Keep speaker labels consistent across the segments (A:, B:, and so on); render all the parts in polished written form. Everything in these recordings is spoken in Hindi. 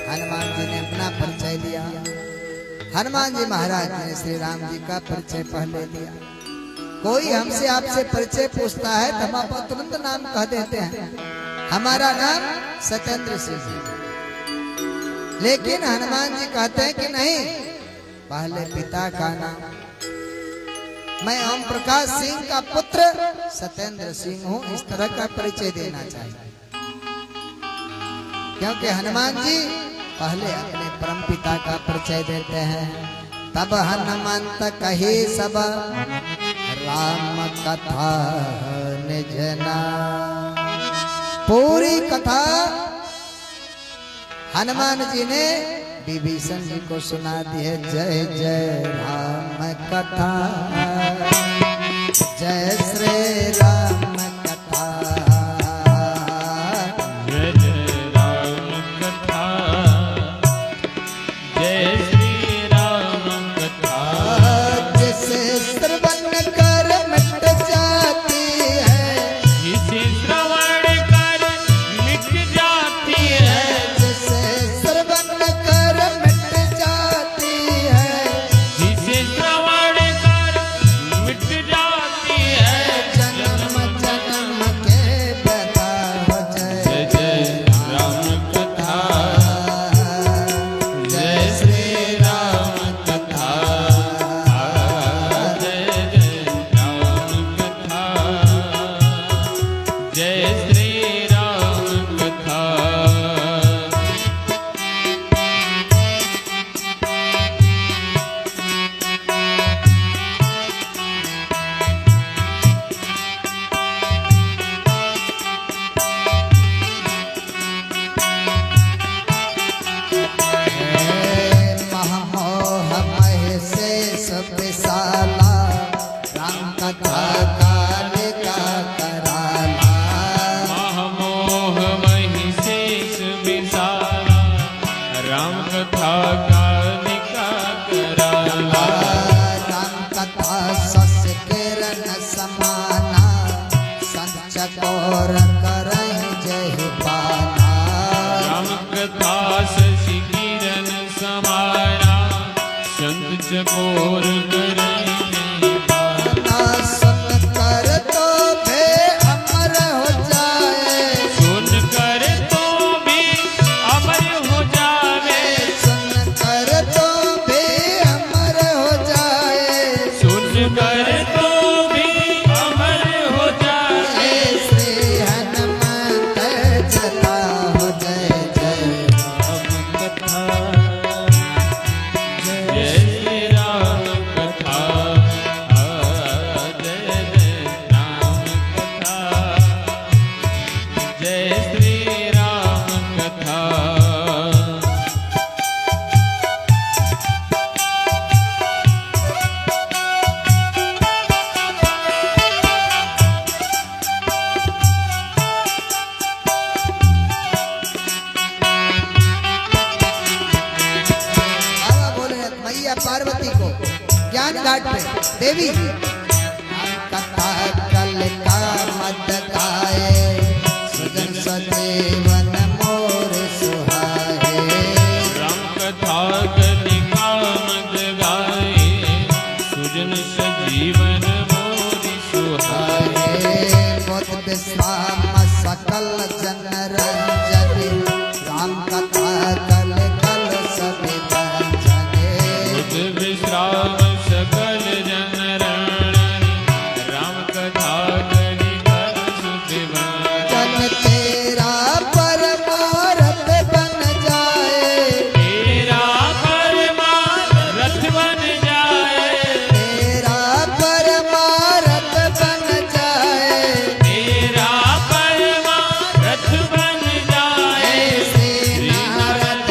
A: हनुमान जी ने अपना परिचय दिया। हनुमान जी महाराज ने श्री राम जी का परिचय पहले दिया। कोई हमसे आपसे परिचय पूछता है तो हम आपको तुरंत नाम कह देते हैं, हमारा नाम सत्येंद्र सिंह जी। लेकिन हनुमान जी कहते हैं कि नहीं, पहले पिता का नाम, मैं ओम प्रकाश सिंह का पुत्र सत्येंद्र सिंह हूँ, इस तरह का परिचय देना चाहिए। क्योंकि हनुमान जी पहले अपने परम पिता का परिचय देते हैं। तब हनुमंत कहे सब राम कथा निज नाम। पूरी कथा हनुमान जी ने विभीषण जी को सुना दी है। जय जय राम कथा, जय श्री राम कथा,
B: जय जय राम कथा, जय श्री राम कथा।
A: जिसे श्रवण कर मिट जाती है,
B: जिसे श्रवण कर मिट जाती है,
A: जिसे श्रवण कर मिट जाती है,
B: जिसे श्रवण कर मिट जाती है।
A: जन्म जन्म के बता हो। जय
B: जय राम कथा, जय श्री राम कथा, जय जय राम कथा, जय श्री राम कथा।
A: महमोह महेश विशाला, राम कथा कालिका कराला।
B: महमोह महिषेश विशाला, राम कथा कालिका कराला।
A: राम कथा सस किरण समाना, संचकोर करहि जय पाना।
B: राम कथा शशि किरण समाना, संत चकोर करे
A: ना सुन कर तो भे अमर हो जाए,
B: सुन कर तो भी अमर हो जावे,
A: सुन कर तो भे अमर हो जाए।
B: सुन कर तो भी अमर हो जावे।
A: श्री हनुमंत जता हो। जय जय
B: राम कथा, जय श्री राम कथा, जय जय राम कथा, जय श्री राम कथा।
A: बाबा बोले मैया पार्वती को ज्ञान घाट पे, देवी कथा कल का मत गाए, सुजन सजीवन मोर सुहाए।
B: राम कथा कलिका मद गाए, सुजन सजीवन मोरि सुहाए।
A: बुद्ध विश्राम सकल जन रंजनी, राम कथा कल कल सभी रंजनी।
B: बुद्ध विश्राम सकल जन रण, राम कथा कलिका सुखिवन।
A: जन तेरा परमारथ बन जाए,
B: तेरा परमारथ बन जाए,
A: तेरा परमारथ बन जाए।
B: तेरा परमारथ बन जाए।
A: श्री नारद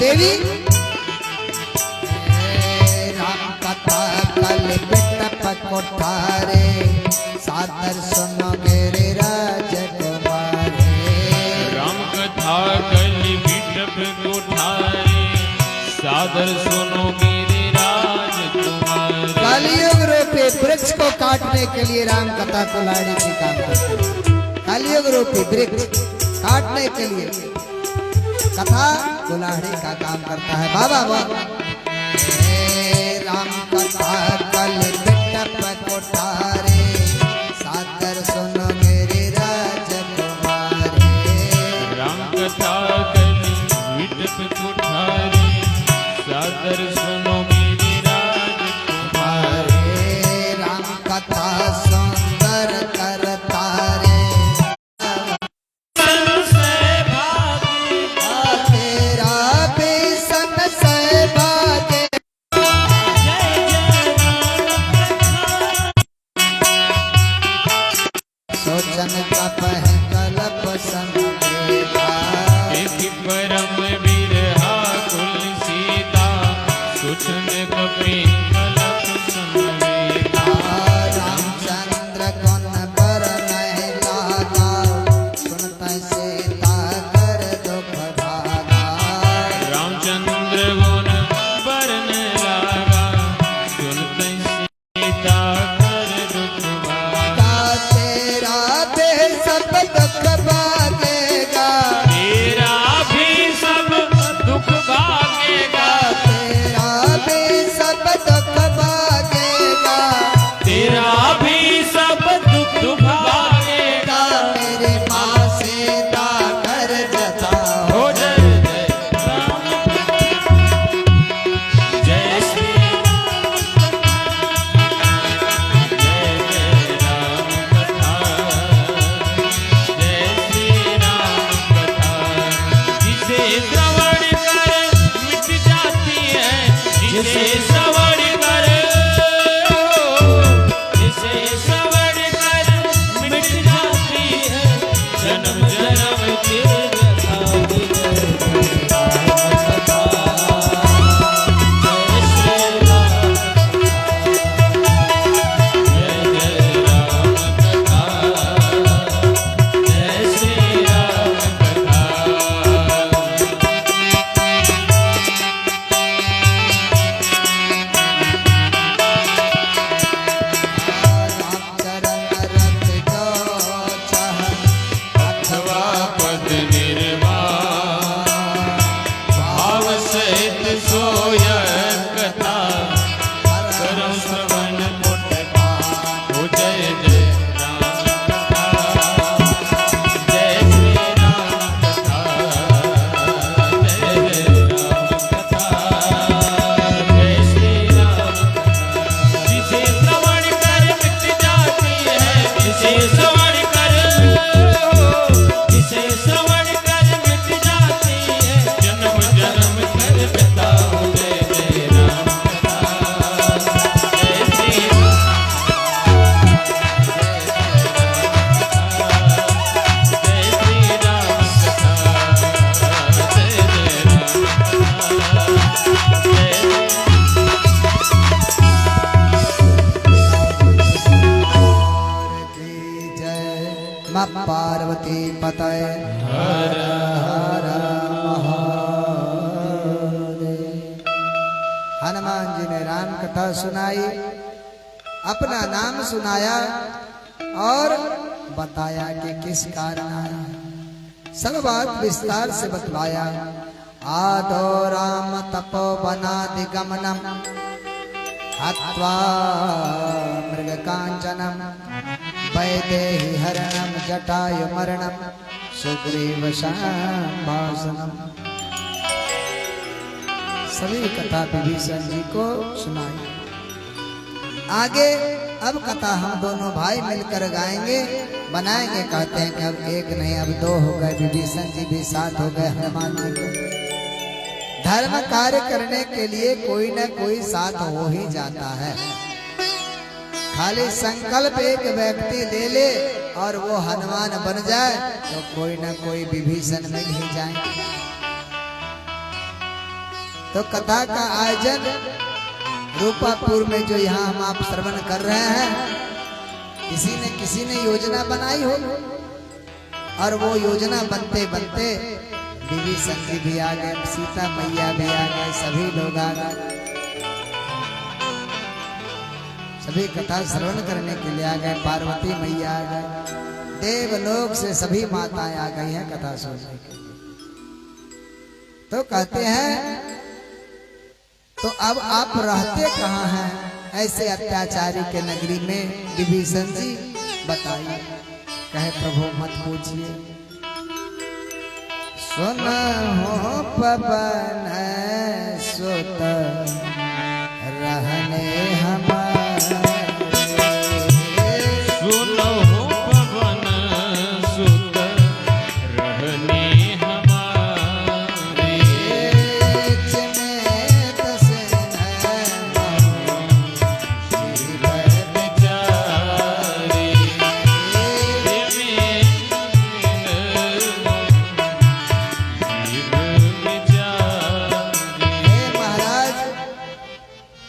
A: देवी राम कथा कल बिटप कोठारे सादर सुनो मेरे राजकुमारे।
B: राम कथा कल बिटप कोठारे सादर सुनो मेरे राजकुमारे।
A: कलयुग रूपी वृक्ष को काटने के लिए राम कथा कुल्हाड़ी की काम करते हैं। कलयुग रूपी वृक्ष काटने के लिए कथा कुल्हाड़ी का काम करता है। बाबा बाबा राम कथा कल बिटप कोठारे सादर सुनो मेरे राजकुमारे।
B: राम कथा कल बिटप कोठारे सादर सुनो मेरे राजकुमारे।
A: राम कथा सुंदर करता रे तेरा बेसन से भागे। सोचन तप है कल्प समेता
B: परम बिरहा कुल सीता सुचन कपि कलप समवेता।
A: रामचंद्र कौन पर नहीं लागा सुनता सीता कर दुख भागा।
B: रामचंद्र गुण बरन लागा सुनते सीता कर दुख भागा।
A: तेरा बे सब दुख भागेगा
B: तेरा भी सब दुख भागेगा।
A: तेरा बे सब दुख भागेगा
B: तेरा भी सब दुख भागेगा।
A: मेरे माँ सीता कर जता
B: हो जय जय राम जय श्री जय जय राम कथा जय श्री राम कथा। जिसे श्रवण कर मिट जाती है जिसे श्रवण कर जिसे श्रवण कर मिट जाती है जन्म जन्म की व्यथा। जय श्री राम जय जय राम कथा जय श्री राम कथा।
A: राम चरण रत जो चाह
B: अथवा पद निर्वाण भाव सहित सोय कथा करो श्रवण पुट हो जय जय राम कथा जय श्री राम कथा जय जय राम कथा जय श्री राम कथा। जिसे श्रवण कर मिट जाती है जिसे श्रवण कर जिसे श्रवण कर मिट जाती है जन्म जन्म कर व्यथा। हो जय जय राम कथा जय श्री जय श्री राम कथा जय जय राम कथा जय
A: की जय। माँ पार्वती पतय
B: हर
A: हर महादेव। हनुमान जी ने राम कथा सुनाई, अपना नाम सुनाया और बताया कि किस कारण आया। सब बात विस्तार से बतलाया। आदो राम तपोवनादि गमनम हत्वा मृगकांचनम वैदेही हरणम जटायु मरणम सुग्रीव संभाषणम। सभी कथा विभीषण जी को सुनाई। आगे अब कथा हम दोनों भाई मिलकर गाएंगे, बनाएंगे। कहते हैं कि अब एक नहीं अब दो हो गए, विभीषण जी भी साथ हो गए हनुमान जी को। धर्म कार्य करने के लिए कोई न कोई साथ हो ही जाता है। खाली संकल्प एक व्यक्ति ले ले और वो हनुमान बन जाए तो कोई न कोई विभीषण मिल ही जाए। तो कथा का आयोजन रूपापुर में जो यहाँ हम आप श्रवण कर रहे हैं, किसी ने योजना बनाई हो, और वो योजना बनते बनते बीवी संगी भी आ गए, सीता मैया भी आ गए, सभी लोग आ गए, सभी कथा श्रवण करने के लिए आ गए। पार्वती मैया आ गए, देवलोक से सभी माताएं आ गई हैं कथा सुनने के लिए। तो कहते हैं तो अब आप रहते कहाँ हैं ऐसे अत्याचारी के नगरी में विभीषण जी, बताइए। कहे प्रभु मत पूछिए, सुनहो पवन सुत रहने हमारे,
B: सुनहो पवन सुत रहने हमारे,
A: चिमेत से
B: जीवन जारी,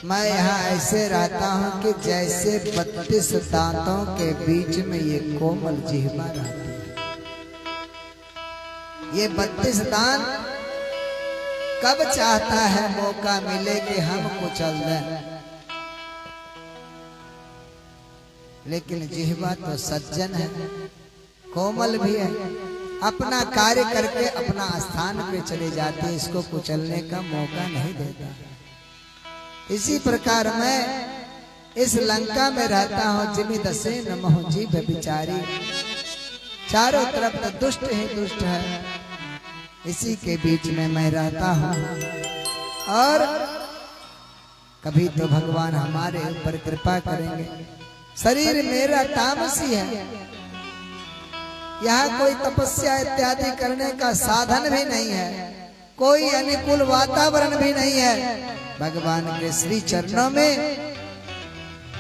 A: मैं यहाँ ऐसे रहता हूँ कि जैसे 32 दांतों के बीच में ये कोमल जिह्वा रहती है। ये 32 दांत कब चाहता है मौका मिले कि हम कुचल दें, लेकिन जिह्वा तो सज्जन है, कोमल भी है, अपना कार्य करके अपना स्थान पे चले जाती है, इसको कुचलने का मौका नहीं देता। इसी प्रकार मैं इस लंका में रहता हूँ, जिमि दसे नमो जी व्यभिचारी, चारों तरफ तो दुष्ट ही दुष्ट है, इसी के बीच में मैं रहता हूँ। और कभी तो भगवान हमारे ऊपर कृपा करेंगे। शरीर मेरा तामसी है, यहाँ कोई तपस्या इत्यादि करने का साधन भी नहीं है, कोई अनुकूल वातावरण भी नहीं है। भगवान के श्री चरणों में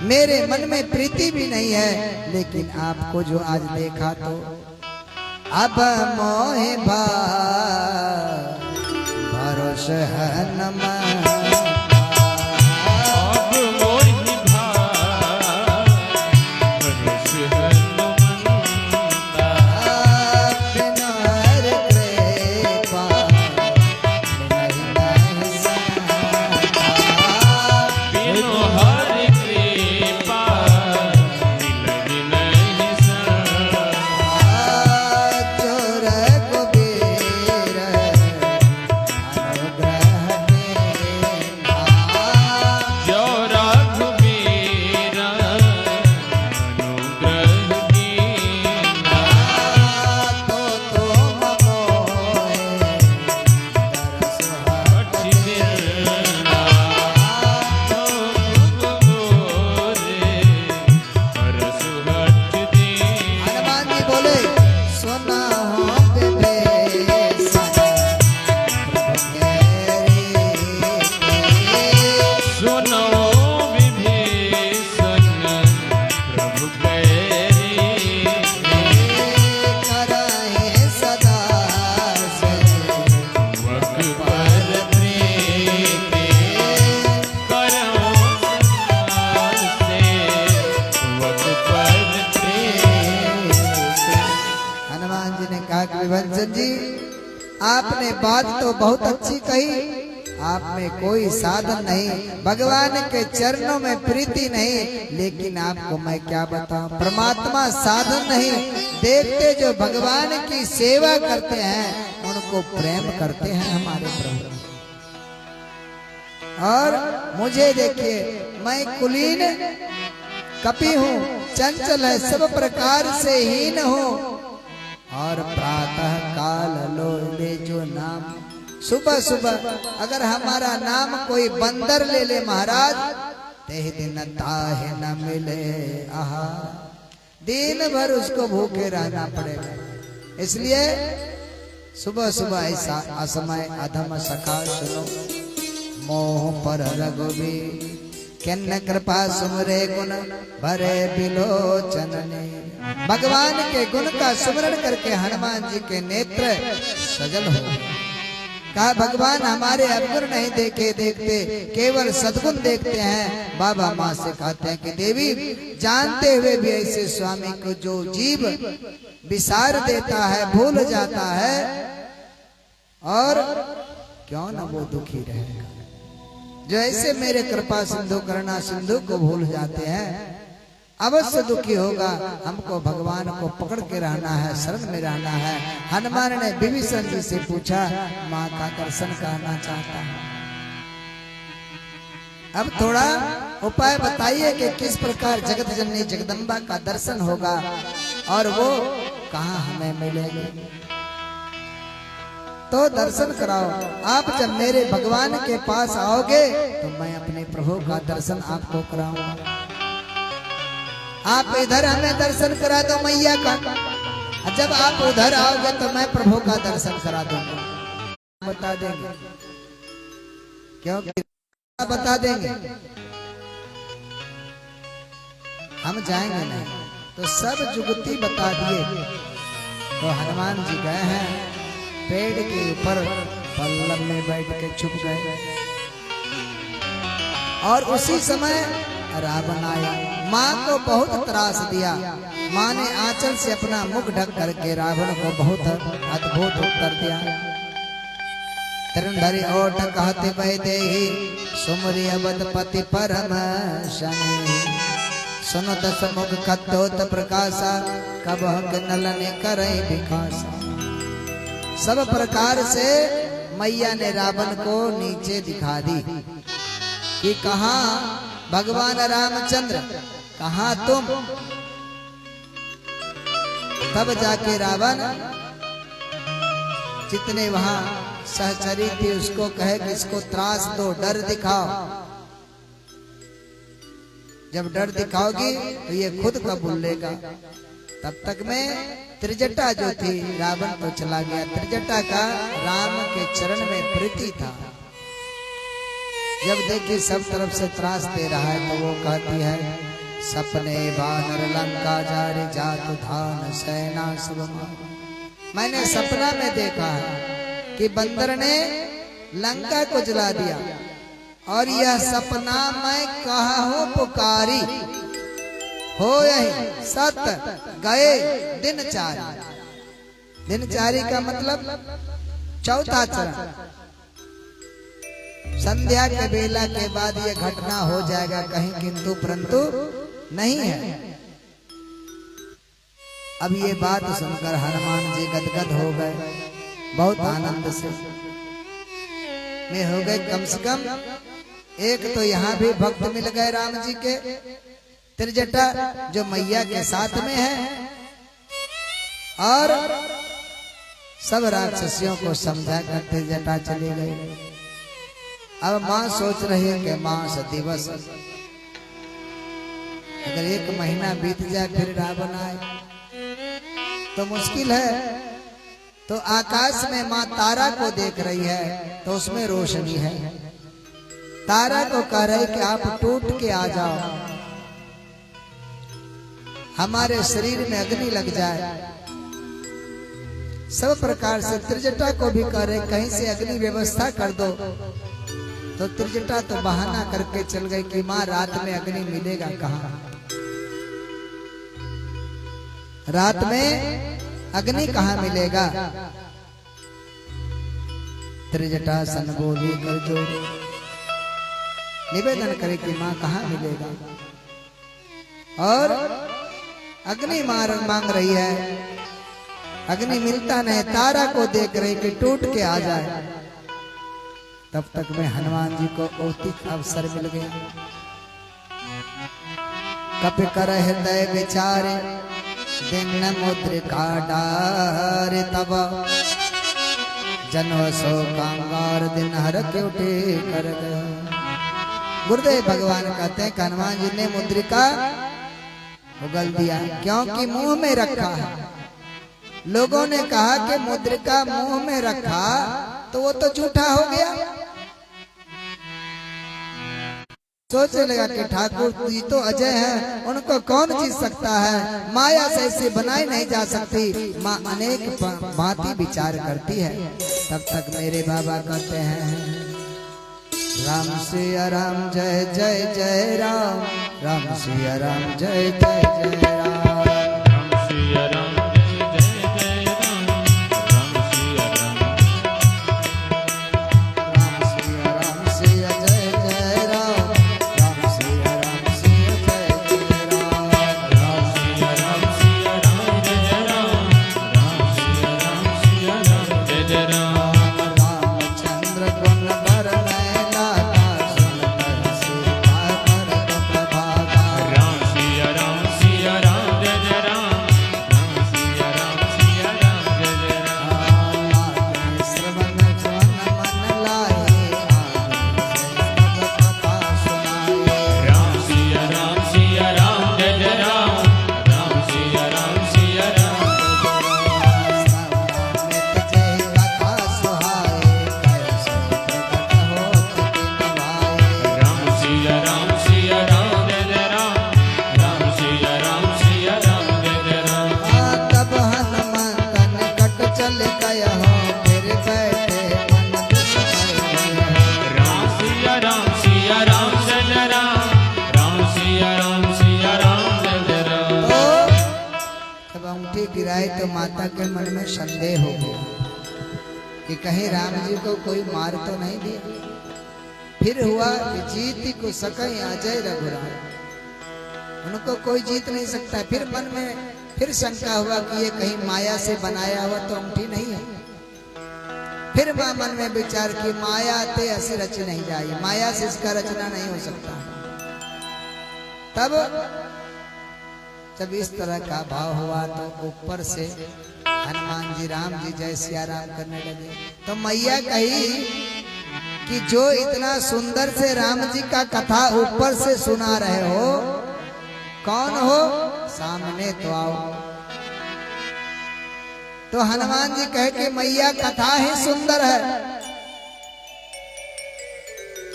A: मेरे मन में प्रीति भी नहीं है, लेकिन आपको जो आज देखा तो अब मोहे भरोसा है नमः,
B: अब मोहि भरोस हनुमंता,
A: बिनु हर कृपा नहीं सहाता,
B: बिनु हरि कृपा मिलहि नहीं सहाता,
A: चोर कुबेर अनुग्रह देना,
B: जो रघुबीर अनुग्रह कीना,
A: तो तुम मोहे दरस
B: हठ देना, तुम मोरे हरस हठ देना।
A: हनुमान जी बोले, सुना हो विभीषण प्रभु केरी के,
B: सुनो विभीषण प्रभु कैरी,
A: कराए सदा से
B: वक पर प्रीति, करो संसार से वक पर प्रीति।
A: हनुमान जी ने कहा कि विभीषण जी, आपने बात तो बहुत अच्छी कही, आप में कोई साधन नहीं, भगवान के चरणों में प्रीति नहीं, लेकिन आपको मैं क्या बताऊं, परमात्मा साधन नहीं, देखते जो भगवान की सेवा करते हैं उनको प्रेम करते हैं हमारे प्रभु। और मुझे देखिए, मैं कुलीन कपि हूँ, चंचल है, सब प्रकार से हीन हूँ, और प्रातः काल लोले जो नाम, सुबह सुबह अगर हमारा नाम कोई बंदर ले ले महाराज, तेह दिन ताहे न मिले आहार, दिन भर उसको भूखे रहना पड़ेगा। इसलिए सुबह सुबह ऐसा असमय अधम सखा सुनो, मोह पर रघुबीर किन्न कृपा सुमरे गुण भरे बिलोचन ने। भगवान के गुण का सुमरण करके हनुमान जी के नेत्र सजल हो, कहा भगवान हमारे अवगुण नहीं देखे देखते, केवल सद्गुण देखते हैं। बाबा माँ से कहते हैं कि देवी जानते हुए भी ऐसे स्वामी को जो जीव विसार देता है, भूल जाता है, और क्यों न वो दुखी रहेगा। जो ऐसे मेरे कृपा सिंधु करुणा सिंधु को भूल जाते हैं अवश्य दुखी होगा। हमको भगवान को पकड़ के रहना है, शरण में रहना है। हनुमान ने विभीषण जी से पूछा, माँ का दर्शन करना चाहता हूँ, अब थोड़ा उपाय बताइए कि किस प्रकार जगत जननी जगदम्बा का दर्शन होगा और वो कहाँ हमें मिलेगी। तो दर्शन कराओ। आप जब मेरे भगवान के पास आओगे तो मैं अपने प्रभु का दर्शन आपको कराऊंगा। आप इधर हमें दर्शन करा दो मैया का, जब आप उधर आओगे तो मैं प्रभु का दर्शन करा दूंगा। बता देंगे क्यों बता देंगे, हम जाएंगे नहीं। तो सब जुगती बता दिए। तो हनुमान जी गए हैं, पेड़ के ऊपर पल्लव में बैठ के छुप गए, और उसी समय रावण आया। माँ को बहुत त्रास दिया। माँ ने आंचल से अपना मुख ढक करके रावण को बहुत अद्भुत उत्तर दिया। धरि ओठ कहते वैदेही सुमरि अवधपति परम शनि, सुनत समुख खद्योत प्रकाशा, कबह नलने करई विकासा। सब प्रकार से मैया ने रावण को नीचे दिखा दी कि कहाँ भगवान रामचंद्र, कहाँ तुम। तब जाके रावण जितने वहां सहचरी थी उसको कहे कि इसको त्रास दो, डर दिखाओ। जब डर दिखाओगी तो ये खुद कबूल लेगा। तब तक में त्रिजटा जो थी, रावण तो चला गया। त्रिजटा का राम के चरण में प्रीति था। जब देखी सब तरफ से त्रास दे रहा है तो वो कहती है, सपने बानर लंका जारी जातु धान सेना सब। मैंने सपना में देखा है कि बंदर ने लंका को जला दिया, और यह सपना मैं कहा हूँ पुकारी, हो यही सत्य गए दिनचारी। दिनचारी का मतलब चौथा चरण। संध्या के बेला के बाद ये घटना हो जाएगा कहीं, किंतु परंतु नहीं है। अब ये बात सुनकर हनुमान जी गदगद हो गए, बहुत आनंद से में हो गए। कम से कम एक तो यहाँ भी भक्त मिल गए राम जी के, त्रिजटा जो मैया के साथ में है, और सब राक्षसियों को समझा कर त्रिजटा चली गई। अब माँ सोच रही है कि मास दिवस, अगर 1 महीना बीत जाए फिर रावण आए तो मुश्किल है। तो आकाश में माँ तारा को देख रही है, तो उसमें रोशनी है। तारा को कह रही कि आप टूट के आ जाओ, हमारे शरीर में अग्नि लग जाए। सब प्रकार से त्रिजटा को भी कह रहे कहीं से अग्नि व्यवस्था कर दो। तो त्रिजटा तो बहाना करके चल गई कि माँ रात में अग्नि मिलेगा कहाँ, रात में अग्नि कहाँ मिलेगा। त्रिजटा सन बोली कर जो निवेदन करे कि माँ कहाँ मिलेगा, और अग्नि मांग रही है, अग्नि मिलता नहीं। तारा को देख रही कि टूट के आ जाए। तब तक में हनुमान जी को औतिक अवसर मिल गया। कप कर हृदय विचारे दिन मुद्रिका डारे, तब जन्म सो कांगार दिन हर के उठे कर गया। गुरुदेव भगवान कहते हैं कि हनुमान जी ने मुद्रिका उगल दिया, क्योंकि मुंह में रखा है। लोगों ने कहा कि मुद्रिका मुंह में रखा तो वो तो झूठा हो गया। सोचने लगा कि ठाकुर जी तो अजय है, उनको कौन जीत सकता है, माया से ऐसे बनाई नहीं जा सकती, माँ अनेक भांति विचार करती है। तब तक मेरे बाबा कहते हैं राम सिया राम जय जय जय राम, राम सिया राम जय जय जय राम,
B: राम सिया राम जय जय राम, राम सिया राम,
A: राम सिया जय जय राम, राम सिया राम सिया जय जय राम,
B: राम सिया राम सिया राम जय जय राम, राम सिया राम सिया राम जय जय राम,
A: रामचंद्र गुण बरनय लागा, सुनकर सीता पर प्रभागा,
B: राम सिया राम सिया राम जय जय राम, राम सिया राम सिया राम जय जय राम,
A: लागे श्रवण जन मन लाए, आनंद से सब कथा सुनाए,
B: राम सिया राम सिया राम जय जय राम, राम सिया राम सिया राम जय जय राम,
A: श्रवणामृत जय कथा सुहाए, कैसे प्रकट होत दिन भाए,
B: राम सिया राम सिया राम जय जय राम, राम सिया राम सिया राम जय जय राम,
A: तब हनुमंत निकट चल गया हो, फिर बैठे मन विस्मय भय।
B: राम सिया राम सिया राम जय जय राम, राम सिया राम सिया राम जय जय राम,
A: तो जब अंगूठी गिराई तो माता के मन में संदेह हो गया कि कहीं राम जी को कोई मार तो नहीं दिया। फिर हुआ कि जीत को सकई अजय रघुराम, उनको कोई जीत नहीं सकता। फिर मन में फिर शंका हुआ कि ये कहीं माया से बनाया हुआ तो अंगूठी नहीं है। फिर मां मन में विचार की माया ते ऐसे रच नहीं जाए, माया से इसका रचना नहीं हो सकता। तब जब इस तरह का भाव हुआ तो ऊपर से हनुमान जी राम जी जय सिया राम करने लगे। तो मैया कही कि जो इतना सुंदर से राम जी का कथा ऊपर से सुना रहे हो, कौन हो, सामने तो आओ। तो हनुमान जी कहे कि मैया कथा ही सुंदर है,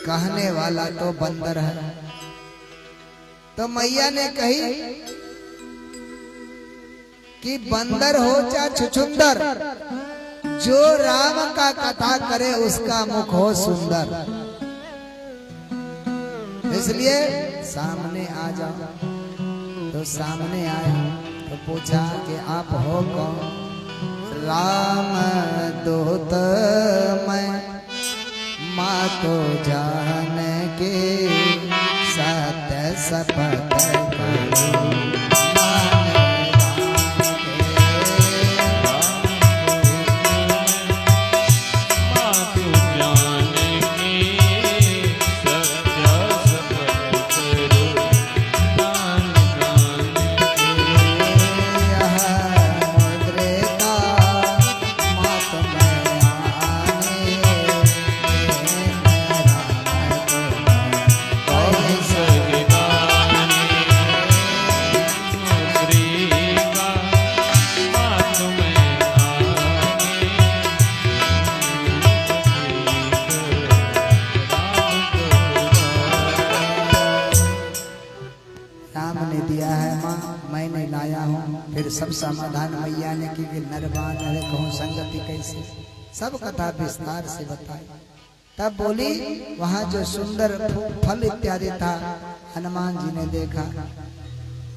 A: कहने वाला तो बंदर है। तो मैया ने कही कि बंदर हो चाहे छुछुंदर, जो राम का कथा करे उसका मुख हो सुंदर। इसलिए सामने आ जाओ। तो सामने आया तो पूछा कि आप हो कौन? राम दूत मैं, माँ तो जान के सत्य शपथ करूं, मान राम के।
B: मातु जाने की सत्य शपथ करो, दान दान
A: यह मुद्रिका मात में आने,
B: कौन सगदाने मुद्रिका मातु में
A: राम ने दिया है माँ, मैंने लाया हूँ। फिर सब समाधान मैया ने की कि नरवान नर कहूँ संगति कैसे, सब कथा विस्तार से बताई। तब बोली वहाँ जो सुंदर फल इत्यादि था, हनुमान जी ने देखा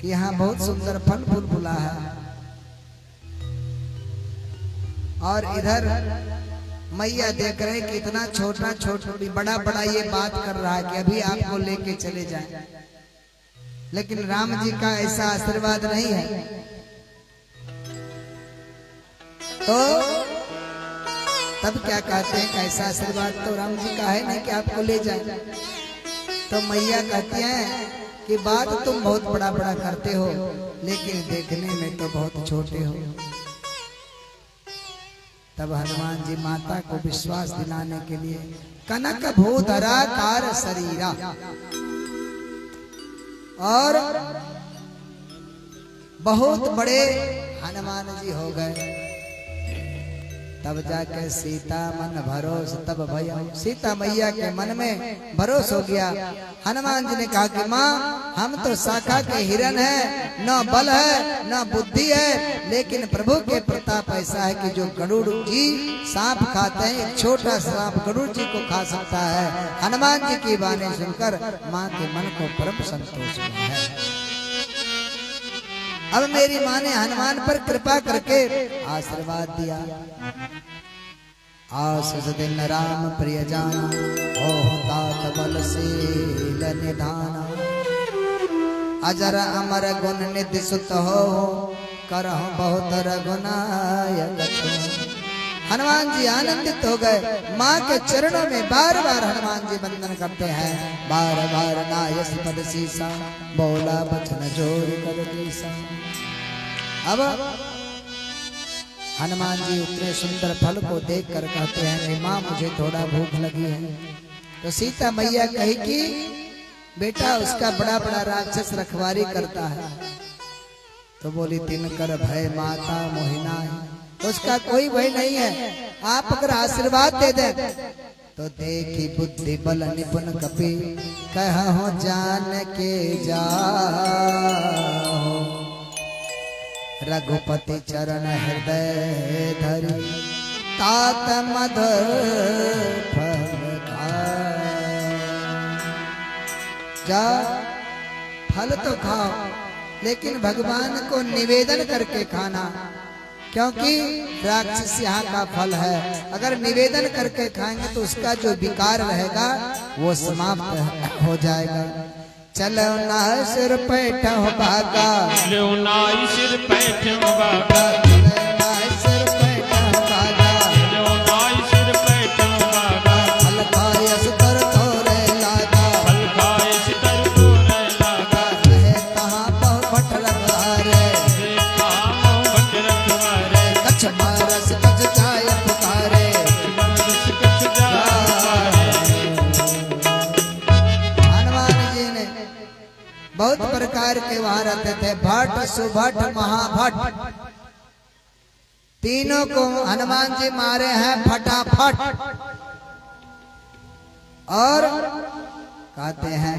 A: कि यहाँ बहुत सुंदर फल फूल फूला है, और इधर मैया देख रहे कि इतना छोटा छोटा बड़ा बड़ा ये बात कर रहा है कि अभी आपको लेके चले जाएं। लेकिन राम जी का ऐसा आशीर्वाद नहीं है। तो तब क्या कहते हैं कि ऐसा आशीर्वाद तो राम जी का है नहीं कि आपको ले जाए। तो मैया कहती हैं कि बात तुम बहुत बड़ा बड़ा करते हो, लेकिन देखने में तो बहुत छोटे हो। तब हनुमान जी माता को विश्वास दिलाने के लिए कनक भूधराकार शरीरा, और बहुत बड़े हनुमान जी हो गए। तब जाके सीता मन भरोस तब भया। सीता मैया के मन में भरोस हो गया। हनुमान जी ने कहा कि माँ हम तो शाखा के हिरन है, न बल है न बुद्धि है, लेकिन प्रभु के प्रताप ऐसा है कि जो गरुड़ जी सांप खाते हैं, एक छोटा सांप गरुड़ जी को खा सकता है। हनुमान जी की बातें सुनकर माँ के मन को परम संतोष हुआ है। अब मेरी माँ ने हनुमान पर कृपा करके आशीर्वाद दिया। आशीष दिन राम प्रिय जाना, हो तात बलशील निधाना, अजर अमर गुण निधि सुत हो, करहु बहुत रघुनायक छो। हनुमान जी आनंदित हो गए। माँ के चरणों में बार बार हनुमान जी वंदन करते हैं। बार बार नायस पद सीसा, बोला बचन जोर कर कैसा। अब हनुमान जी उतने सुंदर फल को देखकर कहते हैं कि माँ मुझे थोड़ा भूख लगी है। तो सीता मैया कही कि बेटा उसका बड़ा बड़ा राक्षस रखवारी करता है। तो बोली तिनकर भय माता मोहिना है, उसका कोई भय नहीं है। आप अगर आशीर्वाद दे दे तो देखी बुद्धि बल निपुण कपि, कहो जान के जाओ, रघुपति चरण हृदय धरि, तात मधुर फल खाओ। जा फल तो खाओ, लेकिन भगवान को निवेदन करके खाना, क्योंकि राक्षस यहाँ का फल है। अगर निवेदन करके खाएंगे तो उसका जो विकार रहेगा वो समाप्त हो जाएगा। चलो ना सिर पैठो भागा,
B: चलो ना सिर पैठो भागा,
A: सिर पैठो भागा,
B: चलो ना सिर पैठो भागा,
A: फल खाय सुतर तोरे लागा,
B: फल खाय सुतर तोरे लागा,
A: रहे तहाँ बहु भट रखवारे,
B: कहाँ भट रखवारे,
A: कछ मारस कछ जाय पुकारे,
B: मारस कछ जाय पुकारे।
A: हनुमान जी ने बहुत प्रकार के वहां रहते थे, भट्ट सुभट महाभट, तीनों को हनुमान जी मारे हैं फटाफट। और कहते हैं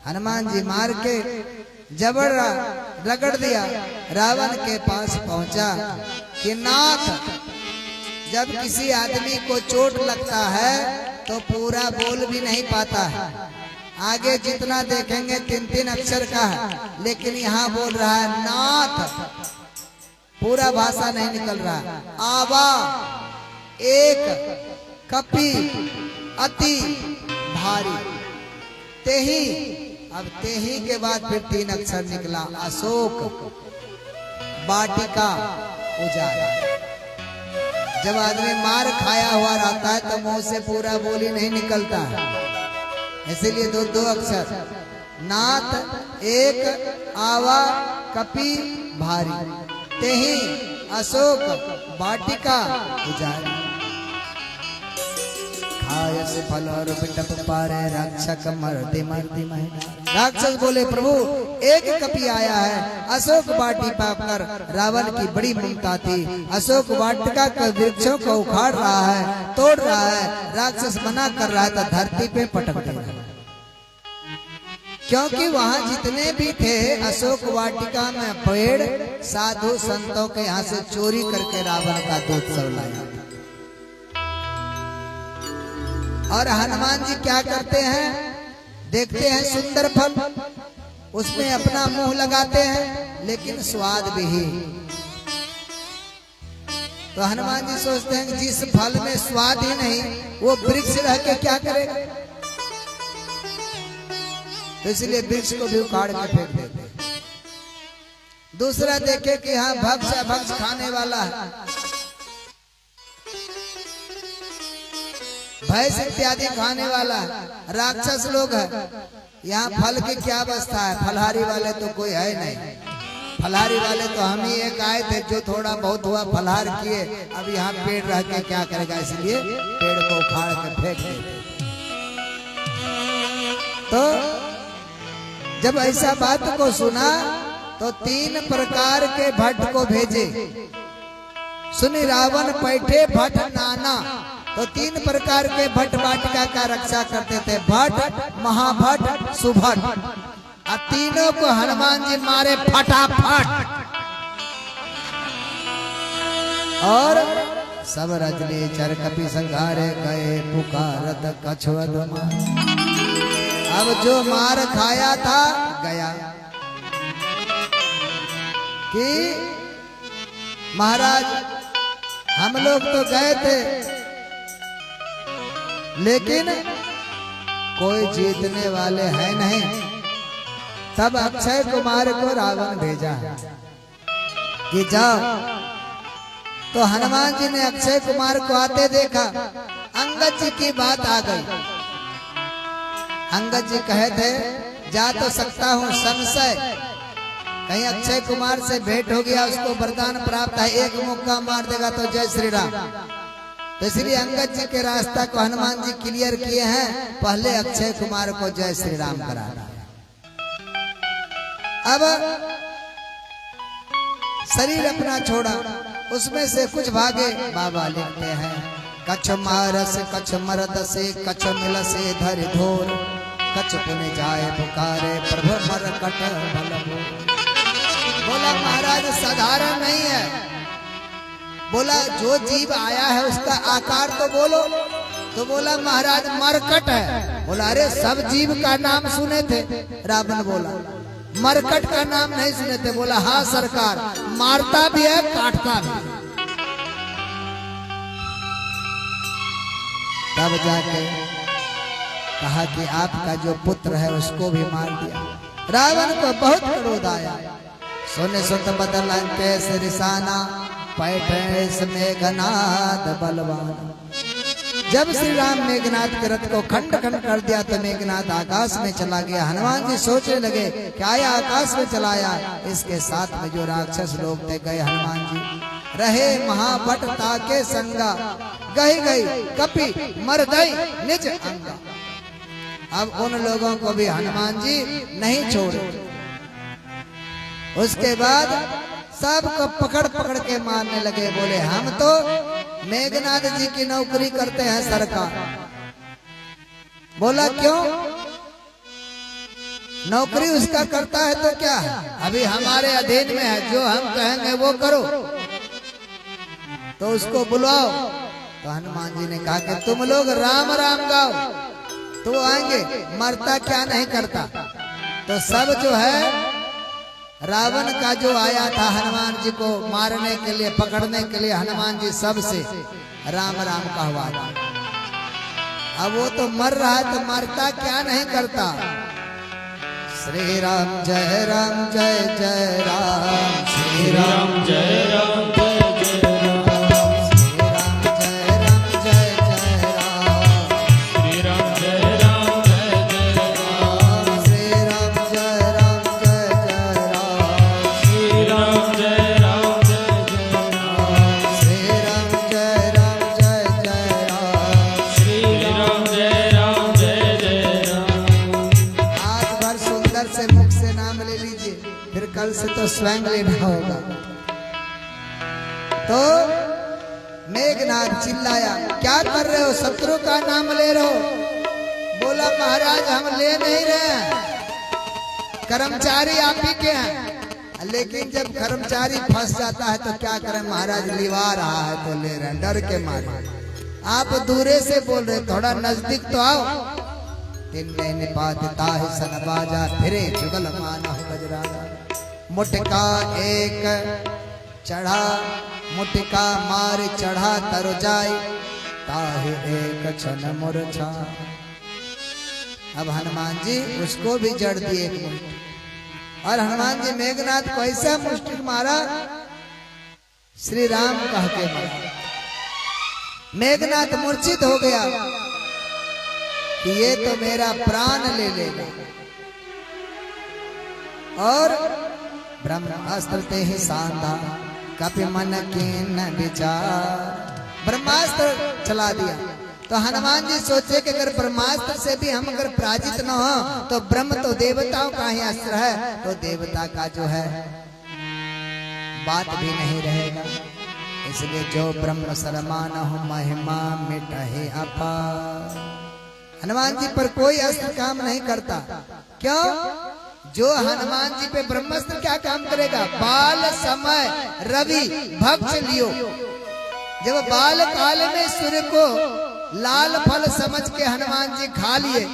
A: हनुमान जी मार के जबर रगड़ दिया, रावण के पास पहुंचा कि नाथ, जब किसी आदमी को चोट लगता है तो पूरा बोल भी नहीं पाता है। आगे जितना देखेंगे 3-3 अक्षर का है, लेकिन यहाँ बोल रहा है नाथ, पूरा भाषा नहीं निकल रहा। आवा, एक, कपि, अति, भारी, तेही। अब तेही के बाद फिर 3 अक्षर निकला, अशोक, वाटिका, उजाला। जब आदमी मार खाया हुआ रहता है तो मुंह से पूरा बोली नहीं निकलता है, इसीलिए 2-2 अक्षर, नाथ, एक, आवा, कपि, भारी, तेही, अशोक, वाटिका, उजाला। खाय से फल और बिटप पारे, रक्षक मरते मरते महिना। राक्षस बोले प्रभु एक कपि आया है, अशोक वाटिका पाकर रावण की बड़ी ममता थी, अशोक वाटिका के वृक्षों को उखाड़ रहा है, तोड़ रहा है। राक्षस मना कर रहा था, धरती पे पटक दे रहा है। क्योंकि वहां जितने भी थे अशोक वाटिका में पेड़, साधु संतों के यहाँ से चोरी करके रावण का दूध सब लाया। और हनुमान जी क्या करते हैं, देखते हैं सुंदर फल, उसमें अपना मुंह लगाते हैं, लेकिन स्वाद भी। तो हनुमान जी सोचते हैं कि जिस फल में स्वाद ही नहीं, वो वृक्ष रह के क्या करेगा। तो इसलिए वृक्ष को भी उखाड़ के फेंक देते। दूसरा देखे कि हाँ भक्ष अभक्ष खाने वाला है, भैंस इत्यादि खाने वाला है, राक्षस लोग है। यहाँ फल की क्या अवस्था है, फलहारी वाले तो कोई है नहीं। फलहारी वाले तो हम ही एक आए थे जो थोड़ा बहुत हुआ फलहार किए, अब यहाँ पेड़ रह के क्या करेगा, इसलिए पेड़ को उखाड़ के फेंक देते। तो जब ऐसा बात को सुना तो 3 प्रकार के भट्ट को भेजे। सुनी रावण पैठे भट नाना। तो 3 प्रकार के भट वाटिका का रक्षा करते थे, भट, महाभट, सुभट। और तीनों को हनुमान जी मारे फटाफट। और सब रजनी चर कपि संघारे गए पुकारत कछुअत मार। अब जो मार खाया था गया कि महाराज हम लोग तो गए थे लेकिन कोई जीतने वाले हैं नहीं। तब अक्षय कुमार को रावण भेजा कि जाओ। तो हनुमान जी ने अक्षय कुमार को आते देखा। अंगद जी की बात आ गई। अंगद जी कहे थे जा तो सकता हूँ, संशय कहीं अक्षय कुमार से भेंट हो गया, उसको वरदान प्राप्त है, एक मुक्का मार देगा तो जय श्री राम। तो इसलिए अंगद जी के रास्ता को हनुमान जी क्लियर किए हैं, पहले अक्षय कुमार को जय श्री राम कराना। अब शरीर अपना छोड़ा, उसमें से कुछ भागे। बाबा लिखते हैं कछ मारस कछ मरद से कछ मिल से धर धोर, कछ पुण्य जाए पुकारे प्रभु मरकट बल। बोला महाराज साधारण नहीं है। बोला जो जीव आया है उसका आकार तो बोलो। तो बोला महाराज मरकट है। बोला अरे सब जीव का नाम सुने थे। रावण बोला मरकट का नाम नहीं सुने थे। बोला हाँ सरकार, मारता भी है काटता भी। तब जाके कहा कि आपका जो पुत्र है उसको भी मार दिया। रावण को बहुत क्रोध आया। सोने सुत बदल कैसे रिसाना, पैठे मेघनाद बलवान। जब श्री राम मेघनाद के रथ को खंड खंड कर दिया तो मेघनाद आकाश में चला गया। हनुमान जी सोचने लगे क्या यह आकाश में चलाया, इसके साथ में जो राक्षस लोग थे गए। हनुमान जी रहे महाभट ताके संगा, गई गई कपि मर गई निज अंगा। अब उन लोगों को भी हनुमान जी नहीं छोड़े। उसके बाद सबको पकड़ पकड़ के मारने लगे। बोले हम तो मेघनाद जी की नौकरी करते हैं सरकार। बोला क्यों? नौकरी उसका करता है तो क्या है, अभी हमारे अधीन में है, जो हम कहेंगे वो करो। तो उसको बुलाओ। तो हनुमान जी ने कहा कि तुम लोग राम राम गाओ तो आएंगे, मरता क्या नहीं करता। तो सब जो है रावण का जो आया था हनुमान जी को मारने के लिए, पकड़ने के लिए, हनुमान जी सबसे राम राम कहवा। अब वो तो मर रहा है तो मरता क्या नहीं करता। श्री राम जय राम जय जय राम, श्री राम जय राम जय से तो स्वयं लेना होगा। तो मेघनाद चिल्लाया क्या कर रहे हो, शत्रु का नाम ले रहे हो। बोला महाराज हम ले नहीं रहे हैं, कर्मचारी आप ही के हैं। लेकिन जब कर्मचारी फंस जाता है तो क्या करें महाराज, लिवा रहा है तो ले रहे हैं डर के मारे। आप दूरे से बोल रहे, थोड़ा नजदीक तो आओ। तिन्ने निपातता है सन बाजा, फिरे जुगल माना बजराजा। मुटका एक चढ़ा, मुटका मार चढ़ा तर जाए, ताहि एक क्षण मूर्छा। अब हनुमान जी उसको भी जड़ दिए एक मुष्टि। और हनुमान जी मेघनाद को ऐसा मुष्टि मारा, श्री राम कह के मारा। मेघनाद मूर्छित हो गया कि ये तो मेरा प्राण ले लेगा। और ब्रह्मास्त्र ते ही सांधा, कपि मन कीन विचार। ब्रह्मास्त्र चला दिया। तो हनुमान जी सोचे कि अगर ब्रह्मास्त्र से भी हम अगर पराजित न हो तो ब्रह्म तो देवताओं का ही अस्त्र है, तो देवता का जो है बात भी नहीं रहेगा। इसलिए जो ब्रह्म सरमान हो महिमा मिटहे अपार। हनुमान जी पर कोई अस्त्र काम नहीं करता। क्यों? जो हनुमान जी पे ब्रह्मास्त्र क्या काम करेगा? बाल समय रवि भक्ष लियो। जब बाल काल में सूर्य को लाल फल समझ के हनुमान जी खा लिए,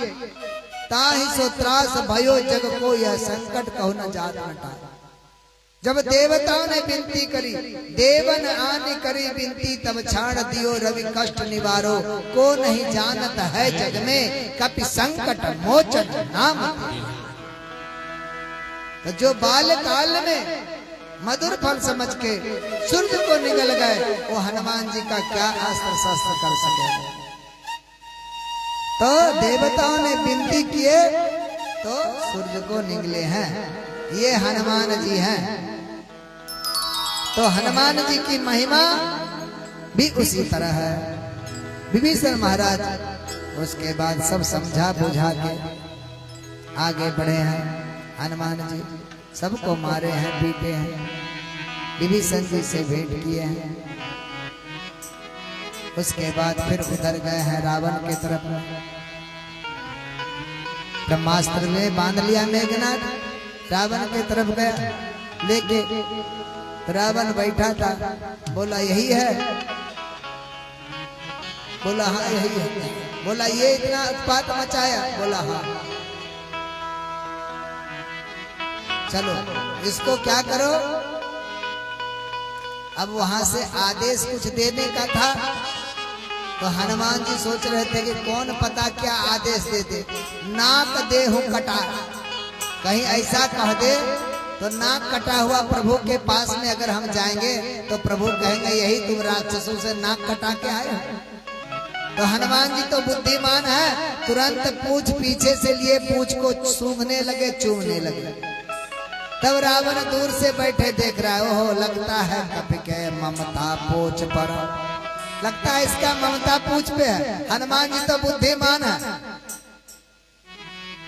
A: ताहि सो त्रास भयो जग को, यह संकट कहो न जात मिटा। जब देवताओं ने विनती करी, देवन आने करी विनती, तब छाड़ दियो रवि कष्ट निवारो। को नहीं जानत है जग में, कपि संकट मोचन नाम। तो जो बाल काल में मधुर फल समझ के सूर्य को निगल गए, वो हनुमान जी का क्या अस्त्र शस्त्र कर सके। तो देवताओं ने विनती किए तो सूर्य को निगले हैं, ये हनुमान जी हैं। तो हनुमान जी की महिमा भी उसी तरह है। विभीषण महाराज उसके बाद सब समझा बुझा के आगे बढ़े हैं। हनुमान जी सबको मारे हैं, पीटे हैं, विभीषण जी से भेंट किए हैं। उसके बाद फिर उधर गए हैं रावण के तरफ। ब्रह्मास्त्र में बांध लिया मेघनाथ, रावण के तरफ गया लेके। रावण बैठा था, बोला यही है? बोला हाँ यही है। बोला ये इतना उत्पात मचाया? बोला हाँ। चलो इसको क्या करो। अब वहां से आदेश कुछ देने का था, तो हनुमान जी सोच रहे थे कि कौन पता क्या आदेश देते। नाक देहु कटा, कहीं ऐसा कह दे तो नाक कटा हुआ प्रभु के पास में अगर हम जाएंगे तो प्रभु कहेंगे यही तुम राक्षसों से नाक कटा के आए हो। तो हनुमान जी तो बुद्धिमान है, तुरंत पूछ पीछे से लिए पूछ को सूंघने लगे, चूमने लगे। तब रावण दूर से बैठे देख रहा है, ओहो लगता है कपि के ममता पूछ पर, लगता है इसका ममता पूछ पे है। हनुमान जी तो बुद्धिमान है,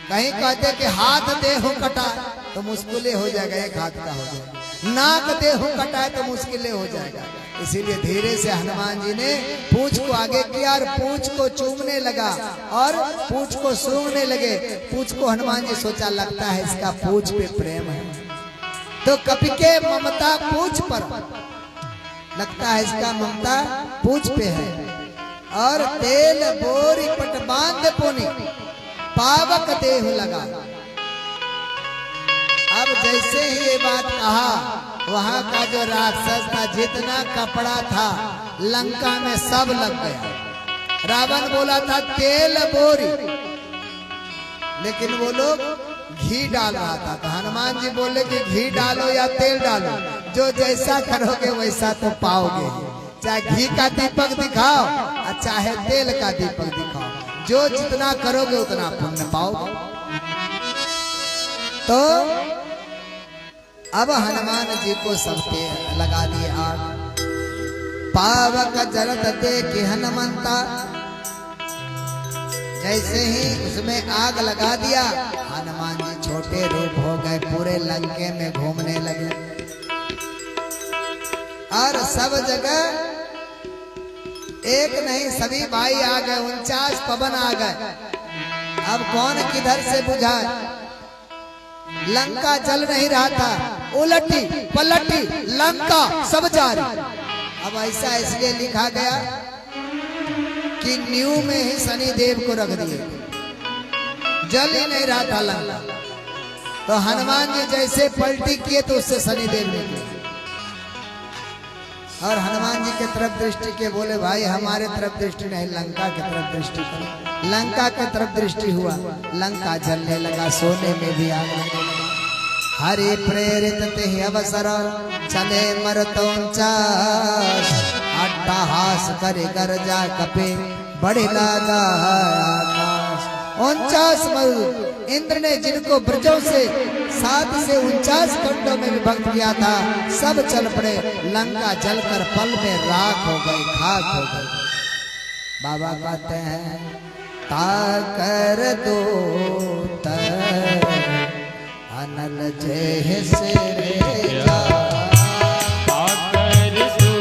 A: कहीं कहते कि हाथ देहु कटा तो मुश्किलें हो जाएगा, एक हाथ का हो जाएगा। नाक देहु कटाए तो मुश्किलें हो जाएगा। इसीलिए धीरे से हनुमान जी ने पूंछ को आगे किया और पूंछ को चूमने लगा और पूंछ को सूंघने लगे। पूंछ को हनुमान जी सोचा लगता है इसका पूंछ पे प्रेम है, तो कपि के ममता पूंछ पर, लगता है इसका ममता पूंछ पे है। और तेल बोरी पट बांध पुनि पावक देहु लगा। अब जैसे ही ये बात कहा, वहां का जो राक्षस था, जितना कपड़ा था लंका में सब लग गया। रावण बोला था तेल बोरी, लेकिन वो लोग घी डाल रहा था। तो हनुमान जी बोले कि घी डालो या तेल डालो, जो जैसा करोगे वैसा तो पाओगे। चाहे घी का दीपक दिखाओ और चाहे तेल का दीपक दिखाओ, जो जितना करोगे उतना पुण्य पाओगे। तो अब हनुमान जी को सबके लगा दिए आग। पावक जरत देखि हनुमंता, जैसे ही उसमें आग लगा दिया, हनुमान जी छोटे रूप हो गए, पूरे लंके में घूमने लगे। और सब जगह एक नहीं सभी भाई आ गए, 49 पवन आ गए। अब कौन किधर से बुझाए? लंका जल नहीं रहा था, उलटी पलटी लंका सब जारी। अब ऐसा इसलिए लिखा गया कि न्यू में ही शनि देव को रख दिए, जल ही नहीं रहा था लंका। तो हनुमान जी जैसे पलटी किए तो उससे शनि देव निकले और हनुमान जी के तरफ दृष्टि के बोले भाई हमारे तरफ दृष्टि नहीं, लंका की तरफ दृष्टि करो। लंका की तरफ दृष्टि हुआ, लंका जलने लगा, सोने में भी आग लगने लगा। हरि प्रेरित ते अवसर चले मरतोंचास, अट्टहास करे गरजा कपे बड़े लगा आकाश। 49 मरुद इंद्र ने जिनको ब्रजों से 7 से 49 खंडों में विभक्त किया था, सब चल पड़े। लंका जलकर पल में राख हो गई, खाक हो गई। बाबा कहते हैं ताकर दो तर अनल जय से रे जा,
B: ताकर दो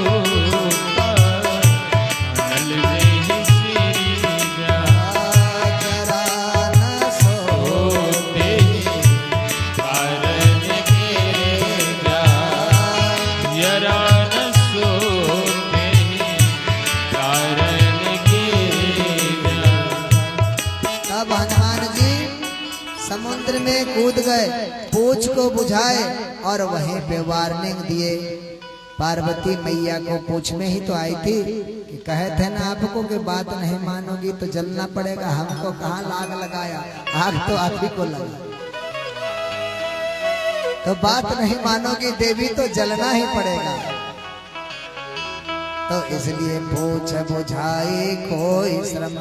A: गए, पूछ को बुझाए और वहीं पे वार्निंग दिए। पार्वती मैया को पूछ में ही तो आई थी कि कहे थे ना आपको कि बात नहीं मानोगी तो जलना पड़ेगा। हमको कहाँ लाग लगाया, आग तो आप ही को लगा। तो बात नहीं मानोगी देवी तो जलना ही पड़ेगा। तो इसलिए पूछ बुझाई कोई श्रम,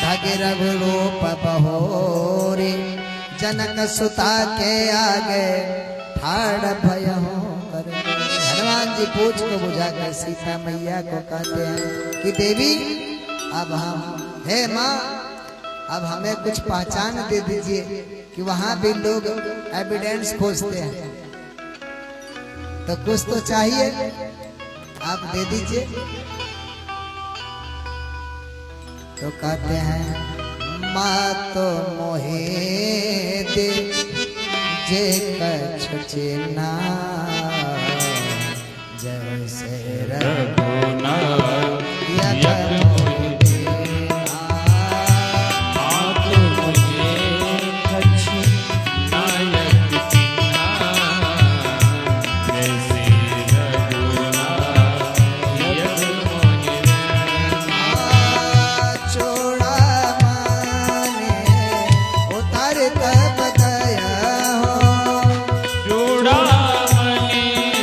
A: धगे रघुरूप बहोरी। जनक सुता के आगे ठाड़ भयहु करे। हनुमान जी पूछ को बुझा कर सीता मैया को कहते हैं कि देवी अब हम, हे माँ अब हमें कुछ पहचान दे दीजिए कि वहां भी लोग एविडेंस खोजते हैं, तो कुछ तो चाहिए, आप दे दीजिए। तो कहते हैं माँ तो मोहे दे जे कछु चिन्हा, जैसे रघुनाथ